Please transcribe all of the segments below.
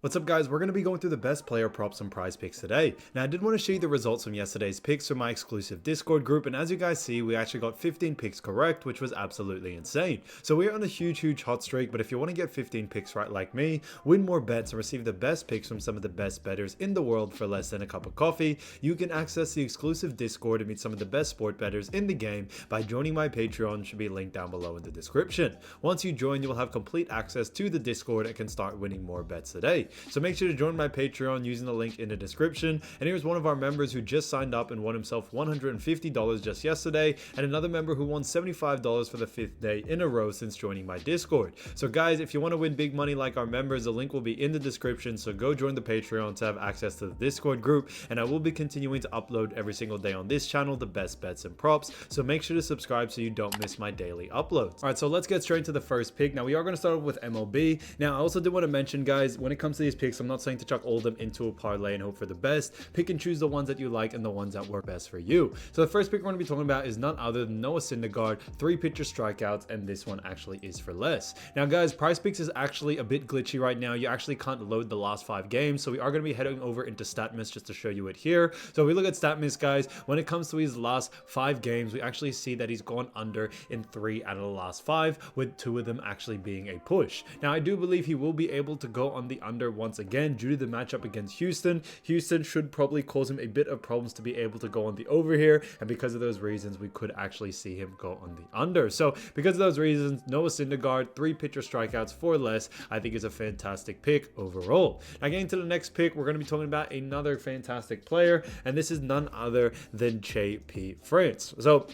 What's up guys, we're going to be going through the best player props and prize picks today. Now I did want to show you the results from yesterday's picks from my exclusive Discord group, and as you guys see, we actually got 15 picks correct, which was absolutely insane. So we're on a huge hot streak, but if you want to get 15 picks right like me, win more bets and receive the best picks from some of the best bettors in the world for less than a cup of coffee, you can access the exclusive Discord and meet some of the best sport bettors in the game by joining my Patreon, should be linked down below in the description. Once you join, you will have complete access to the Discord and can start winning more bets today. So make sure to join my Patreon using the link in the description. And here's one of our members who just signed up and won himself $150 just yesterday, and another member who won $75 for the 5th day in a row since joining my Discord. So guys, if you want to win big money like our members, the link will be in the description, so go join the Patreon to have access to the Discord group, and I will be continuing to upload every single day on this channel the best bets and props, so make sure to subscribe so you don't miss my daily uploads. Alright, so let's get straight into the first pick. Now we are going to start off with MLB. Now I also did want to mention, guys, when it comes to these picks, I'm not saying to chuck all of them into a parlay and hope for the best. Pick and choose the ones that you like and the ones that work best for you. So the first pick we're going to be talking about is none other than Noah Syndergaard, 3 pitcher strikeouts, and this one actually is for less. Now guys, PrizePicks is actually a bit glitchy right now. You actually can't load the last 5 games, so we are going to be heading over into StatMist just to show you it here. So if we look at StatMist, guys, when it comes to his last 5 games, we actually see that he's gone under in 3 out of the last 5, with 2 of them actually being a push. Now I do believe he will be able to go on the under once again due to the matchup against Houston. Houston should probably cause him a bit of problems to be able to go on the over here, and because of those reasons, we could actually see him go on the under. So because of those reasons, Noah Syndergaard, 3 pitcher strikeouts for less, I think is a fantastic pick overall. Now getting to the next pick, we're going to be talking about another fantastic player, and this is none other than JP France. So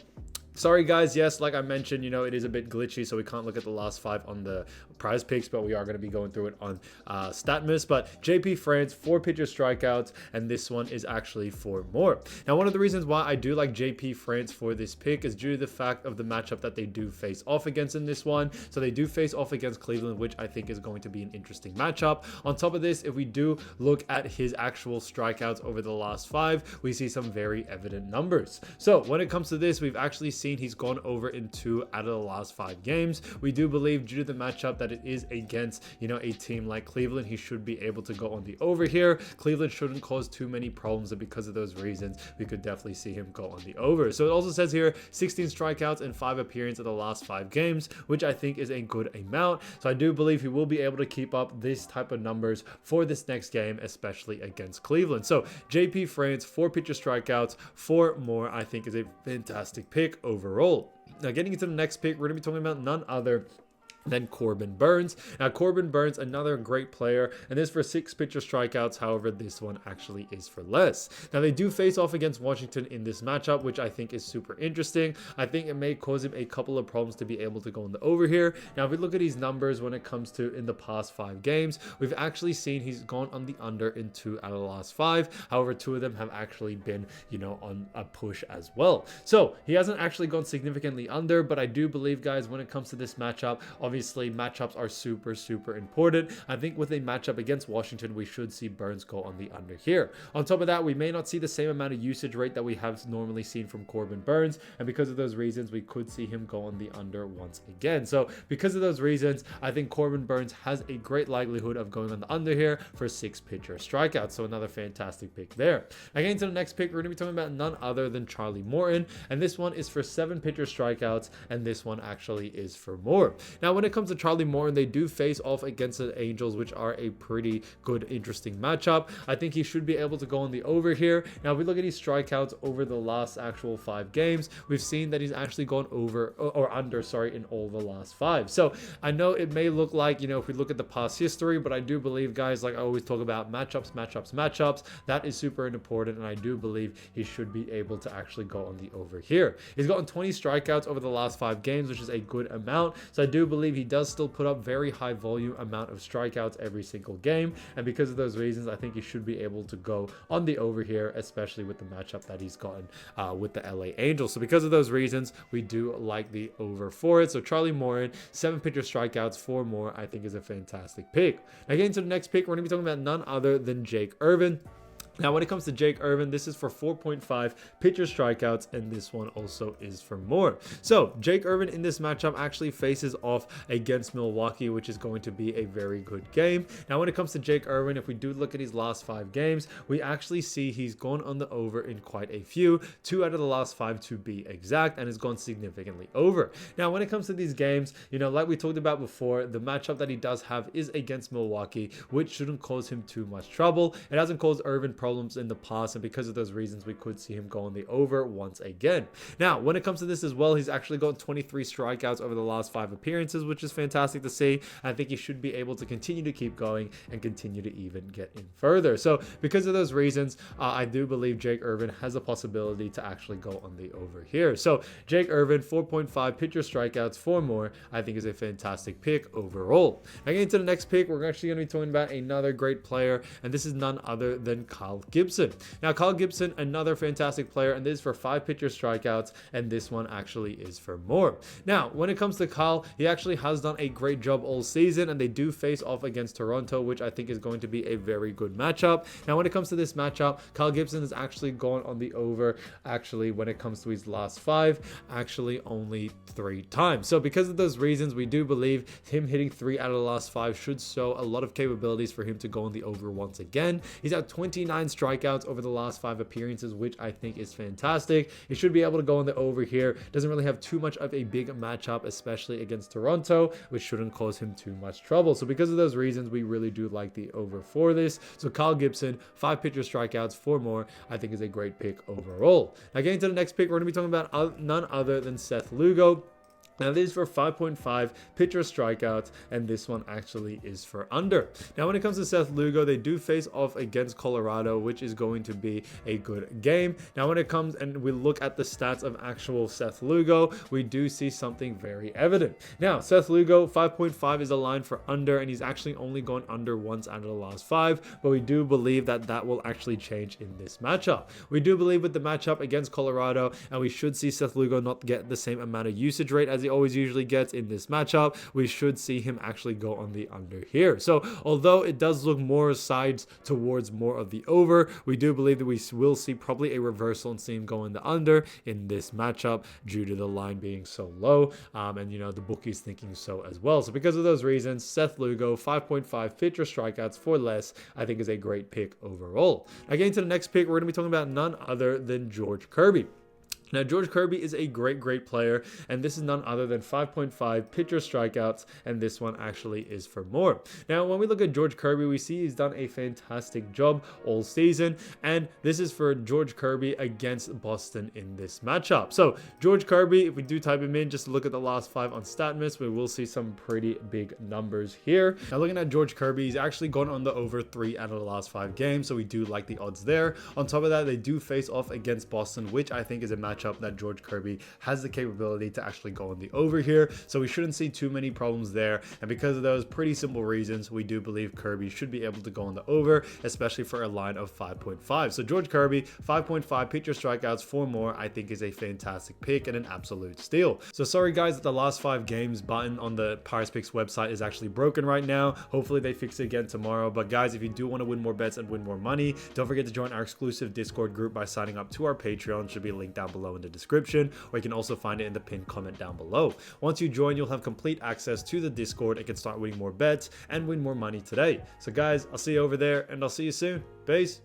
sorry guys, yes, like I mentioned, it is a bit glitchy, so we can't look at the last 5 on the PrizePicks, but we are going to be going through it on StatMist. But JP France, 4 pitcher strikeouts, and this one is actually 4 more. Now one of the reasons why I do like JP France for this pick is due to the fact of the matchup that they do face off against in this one. So they do face off against Cleveland, which I think is going to be an interesting matchup. On top of this, if we do look at his actual strikeouts over the last 5, we see some very evident numbers. So when it comes to this, we've actually seen he's gone over in 2 out of the last 5 games. We do believe, due to the matchup that it is against, a team like Cleveland, he should be able to go on the over here. Cleveland shouldn't cause too many problems, and because of those reasons, we could definitely see him go on the over. So it also says here 16 strikeouts and 5 appearances of the last 5 games, which I think is a good amount. So I do believe he will be able to keep up this type of numbers for this next game, especially against Cleveland. So JP France, 4 pitcher strikeouts, 4 more, I think is a fantastic pick overall. Now getting into the next pick, we're going to be talking about none other than Corbin Burnes. Now Corbin Burnes, another great player, and this for 6 pitcher strikeouts. However, this one actually is for less. Now they do face off against Washington in this matchup, which I think is super interesting. I think it may cause him a couple of problems to be able to go on the over here. Now if we look at his numbers when it comes to in the past 5 games, we've actually seen he's gone on the under in 2 out of the last 5. However, 2 of them have actually been, on a push as well. So he hasn't actually gone significantly under, but I do believe, guys, when it comes to this matchup, obviously matchups are super important. I think with a matchup against Washington, we should see Burnes go on the under here. On top of that, we may not see the same amount of usage rate that we have normally seen from Corbin Burnes, and because of those reasons, we could see him go on the under once again. So because of those reasons, I think Corbin Burnes has a great likelihood of going on the under here for 6 pitcher strikeouts. So another fantastic pick there. Now getting to the next pick, we're going to be talking about none other than Charlie Morton, and this one is for 7 pitcher strikeouts, and this one actually is for more. Now when it comes to Charlie Morton, they do face off against the Angels, which are a pretty good, interesting matchup. I think he should be able to go on the over here. Now, if we look at his strikeouts over the last actual 5 games, we've seen that he's actually gone over or under, sorry, in all the last 5. So I know it may look like, if we look at the past history, but I do believe, guys, like I always talk about matchups, that is super important, and I do believe he should be able to actually go on the over here. He's gotten 20 strikeouts over the last 5 games, which is a good amount. So I do believe he does still put up very high volume amount of strikeouts every single game, and because of those reasons, I think he should be able to go on the over here, especially with the matchup that he's gotten with the LA Angels. So because of those reasons, we do like the over for it. So Charlie Morton, 7 pitcher strikeouts, 4 more, I think is a fantastic pick. Now getting to the next pick, we're going to be talking about none other than Jake Irvin. Now, when it comes to Jake Irvin, this is for 4.5 pitcher strikeouts, and this one also is for more. So, Jake Irvin in this matchup actually faces off against Milwaukee, which is going to be a very good game. Now, when it comes to Jake Irvin, if we do look at his last 5 games, we actually see he's gone on the over in quite a few, 2 out of the last 5 to be exact, and has gone significantly over. Now, when it comes to these games, like we talked about before, the matchup that he does have is against Milwaukee, which shouldn't cause him too much trouble. It hasn't caused Irvin problems in the past, and because of those reasons, we could see him go on the over once again. Now, when it comes to this as well, he's actually got 23 strikeouts over the last 5 appearances, which is fantastic to see. I think he should be able to continue to keep going and continue to even get in further. So, because of those reasons, I do believe Jake Irvin has a possibility to actually go on the over here. So, Jake Irvin, 4.5 pitcher strikeouts, 4 more, I think is a fantastic pick overall. Now, getting to the next pick, we're actually going to be talking about another great player, and this is none other than Kyle Gibson. Now, Kyle Gibson, another fantastic player, and this is for 5 pitcher strikeouts, and this one actually is for more. Now, when it comes to Kyle, he actually has done a great job all season, and they do face off against Toronto, which I think is going to be a very good matchup. Now, when it comes to this matchup, Kyle Gibson has actually gone on the over, actually, when it comes to his last 5, actually only 3 times. So, because of those reasons, we do believe him hitting 3 out of the last 5 should show a lot of capabilities for him to go on the over once again. He's at 29 strikeouts over the last 5 appearances, which I think is fantastic. He should be able to go on the over here. Doesn't really have too much of a big matchup, especially against Toronto, which shouldn't cause him too much trouble. So because of those reasons, we really do like the over for this. So Kyle Gibson, 5 pitcher strikeouts, 4 more, I think is a great pick overall. Now, getting to the next pick, we're going to be talking about none other than Seth Lugo. Now, this is for 5.5 pitcher strikeouts, and this one actually is for under. Now, when it comes to Seth Lugo, they do face off against Colorado, which is going to be a good game. Now, when it comes and we look at the stats of actual Seth Lugo, we do see something very evident. Now, Seth Lugo, 5.5 is a line for under, and he's actually only gone under once out of the last 5, but we do believe that that will actually change in this matchup. We do believe with the matchup against Colorado, and we should see Seth Lugo not get the same amount of usage rate as he always usually gets in this matchup. We should see him actually go on the under here. So although it does look more sides towards more of the over, we do believe that we will see probably a reversal and see him go in the under in this matchup due to the line being so low, and the bookies thinking so as well. So because of those reasons, Seth Lugo, 5.5 pitcher strikeouts for less, I think is a great pick overall. Now, getting to the next pick, we're going to be talking about none other than George Kirby. Now, George Kirby is a great player, and this is none other than 5.5 pitcher strikeouts, and this one actually is for more. Now, when we look at George Kirby, we see he's done a fantastic job all season, and this is for George Kirby against Boston in this matchup. So, George Kirby, if we do type him in, just look at the last 5 on StatMist, we will see some pretty big numbers here. Now, looking at George Kirby, he's actually gone on the over 3 out of the last 5 games, so we do like the odds there. On top of that, they do face off against Boston, which I think is a matchup that George Kirby has the capability to actually go on the over here, so we shouldn't see too many problems there. And because of those pretty simple reasons, we do believe Kirby should be able to go on the over, especially for a line of 5.5. So George Kirby, 5.5 pitcher strikeouts, 4 more, I think is a fantastic pick and an absolute steal. So sorry guys that the last 5 games button on the PrizePicks website is actually broken right now. Hopefully they fix it again tomorrow. But guys, if you do want to win more bets and win more money, don't forget to join our exclusive Discord group by signing up to our Patreon. It should be linked down below in the description, or you can also find it in the pinned comment down below. Once you join, you'll have complete access to the Discord and can start winning more bets and win more money today. So guys, I'll see you over there, and I'll see you soon. Peace.